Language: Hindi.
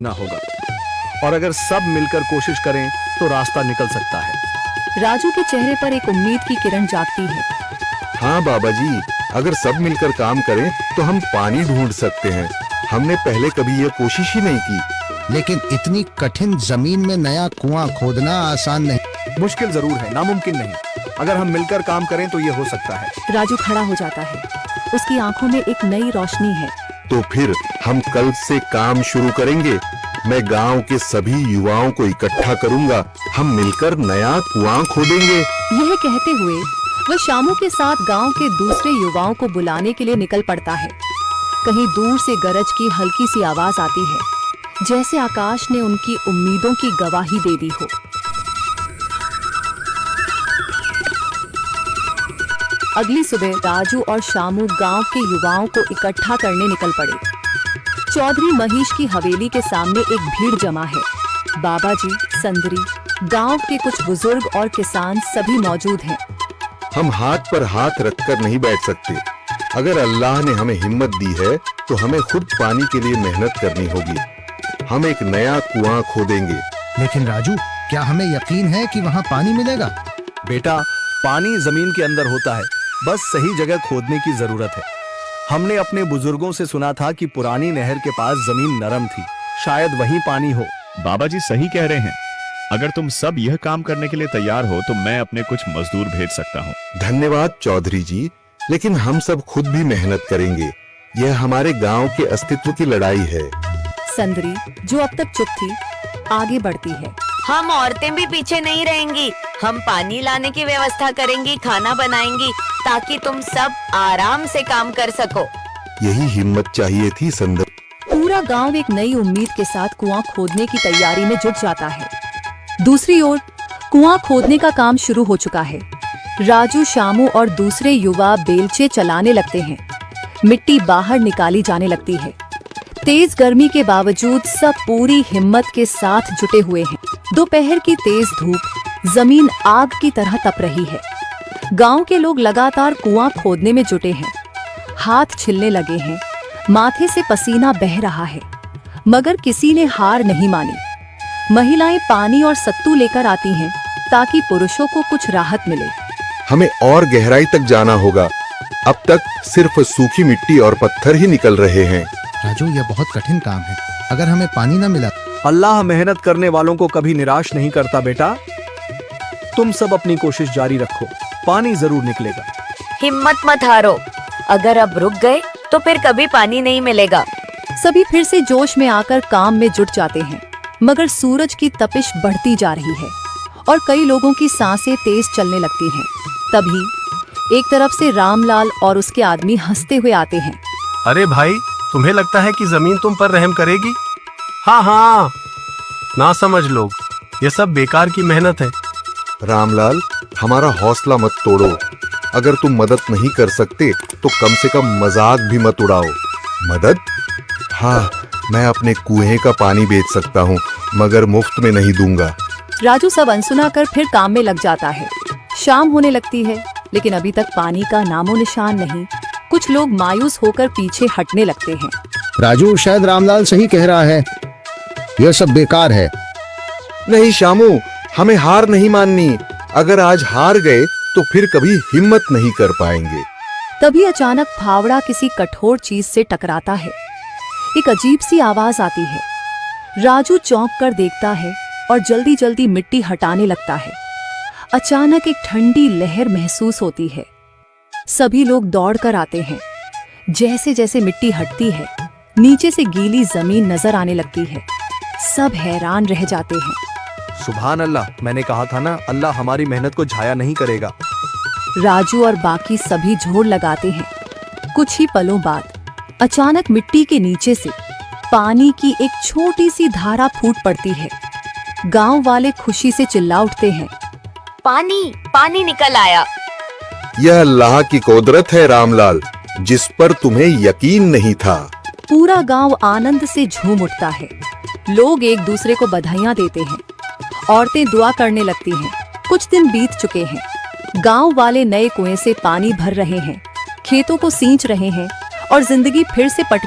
ना होगा, और अगर सब मिलकर कोशिश करें तो रास्ता निकल सकता है। राजू के चेहरे पर एक उम्मीद की किरण जागती है। हाँ बाबा जी, अगर सब मिलकर काम करें तो हम पानी ढूंढ सकते हैं। हमने पहले कभी ये कोशिश ही नहीं की। लेकिन इतनी कठिन जमीन में नया कुआं खोदना आसान नहीं। मुश्किल जरूर है, नामुमकिन नहीं। अगर हम मिलकर काम करें तो ये हो सकता है। राजू खड़ा हो जाता है, उसकी आंखों में एक नई रोशनी है। तो फिर हम कल से काम शुरू करेंगे। मैं गांव के सभी युवाओं को इकट्ठा करूंगा, हम मिलकर नया कुआं खोदेंगे। यह कहते हुए वह शामू के साथ गांव के दूसरे युवाओं को बुलाने के लिए निकल पड़ता है। कहीं दूर से गरज की हल्की सी आवाज आती है, जैसे आकाश ने उनकी उम्मीदों की गवाही दे दी हो। अगली सुबह राजू और शामू गांव के युवाओं को इकट्ठा करने निकल पड़े। चौधरी महेश की हवेली के सामने एक भीड़ जमा है। बाबा जी, संदरी, गांव के कुछ बुजुर्ग और किसान सभी मौजूद हैं। हम हाथ पर हाथ रखकर नहीं बैठ सकते। अगर अल्लाह ने हमें हिम्मत दी है तो हमें खुद पानी के लिए मेहनत करनी होगी। हम एक नया कुआं खोदेंगे। लेकिन राजू, क्या हमें यकीन है कि वहाँ पानी मिलेगा? बेटा, पानी जमीन के अंदर होता है, बस सही जगह खोदने की जरूरत है। हमने अपने बुजुर्गों से सुना था कि पुरानी नहर के पास जमीन नरम थी, शायद वहीं पानी हो। बाबा जी सही कह रहे हैं। अगर तुम सब यह काम करने के लिए तैयार हो तो मैं अपने कुछ मजदूर भेज सकता हूँ। धन्यवाद चौधरी जी, लेकिन हम सब खुद भी मेहनत करेंगे। यह हमारे गांव के अस्तित्व की लड़ाई है। संदरी, जो अब तक चुप थी, आगे बढ़ती है। हम औरतें भी पीछे नहीं रहेंगी। हम पानी लाने की व्यवस्था करेंगी, खाना बनाएंगी, ताकि तुम सब आराम से काम कर सको। यही हिम्मत चाहिए थी संदर। पूरा गांव एक नई उम्मीद के साथ कुआं खोदने की तैयारी में जुट जाता है। दूसरी ओर कुआं खोदने का काम शुरू हो चुका है। राजू, शामू और दूसरे युवा बेलचे चलाने लगते हैं। मिट्टी बाहर निकाली जाने लगती है। तेज गर्मी के बावजूद सब पूरी हिम्मत के साथ जुटे हुए हैं। दोपहर की तेज धूप जमीन आग की तरह तप रही है। गांव के लोग लगातार कुआं खोदने में जुटे हैं। हाथ छिलने लगे हैं, माथे से पसीना बह रहा है, मगर किसी ने हार नहीं मानी। महिलाएं पानी और सत्तू लेकर आती हैं ताकि पुरुषों को कुछ राहत मिले। हमें और गहराई तक जाना होगा। अब तक सिर्फ सूखी मिट्टी और पत्थर ही निकल रहे हैं। राजू, यह बहुत कठिन काम है। अगर हमें पानी न मिला। अल्लाह मेहनत करने वालों को कभी निराश नहीं करता बेटा। तुम सब अपनी कोशिश जारी रखो, पानी जरूर निकलेगा। हिम्मत मत हारो। अगर अब रुक गए तो फिर कभी पानी नहीं मिलेगा। सभी फिर से जोश में आकर काम में जुट जाते हैं, मगर सूरज की तपिश बढ़ती जा रही है और कई लोगों की सांसें तेज चलने लगती हैं। तभी एक तरफ से रामलाल और उसके आदमी हंसते हुए आते हैं। अरे भाई, तुम्हें लगता है कि जमीन तुम पर रहम करेगी? हाँ हाँ, ना समझ लोग, ये सब बेकार की मेहनत है। रामलाल, हमारा हौसला मत तोड़ो। अगर तुम मदद नहीं कर सकते तो कम से कम मजाक भी मत उड़ाओ। मदद? हाँ, मैं अपने कुएं का पानी बेच सकता हूँ, मगर मुफ्त में नहीं दूंगा। राजू सब अनसुना कर फिर काम में लग जाता है। शाम होने लगती है, लेकिन अभी तक पानी का नामो निशान नहीं। कुछ लोग मायूस होकर पीछे हटने लगते हैं। राजू, शायद रामलाल सही कह रहा है, यह सब बेकार है। नहीं शामू, हमें हार नहीं माननी। अगर आज हार गए तो फिर कभी हिम्मत नहीं कर पाएंगे। तभी अचानक फावड़ा किसी कठोर चीज से टकराता है। एक अजीब सी आवाज आती है। राजू चौंक कर देखता है और जल्दी जल्दी मिट्टी हटाने लगता है। अचानक एक ठंडी लहर महसूस होती है। सभी लोग दौड़कर आते हैं। जैसे जैसे मिट्टी हटती है, नीचे से गीली जमीन नजर आने लगती है। सब हैरान रह जाते हैं। सुभान अल्लाह, मैंने कहा था ना, अल्लाह हमारी मेहनत को जाया नहीं करेगा। राजू और बाकी सभी जोर लगाते हैं। कुछ ही पलों बाद अचानक मिट्टी के नीचे से पानी की एक छोटी सी धारा फूट पड़ती है। गांव वाले खुशी से चिल्ला उठते हैं। पानी पानी निकल आया। यह अल्लाह की कुदरत है रामलाल, जिस पर तुम्हें यकीन नहीं था। पूरा गांव आनंद से झूम उठता है। लोग एक दूसरे को बधाइयां देते हैं। औरतें दुआ करने लगती हैं। कुछ दिन बीत चुके हैं। गांव वाले नए कुएं से पानी भर रहे हैं, खेतों को सींच रहे हैं और जिंदगी फिर से पट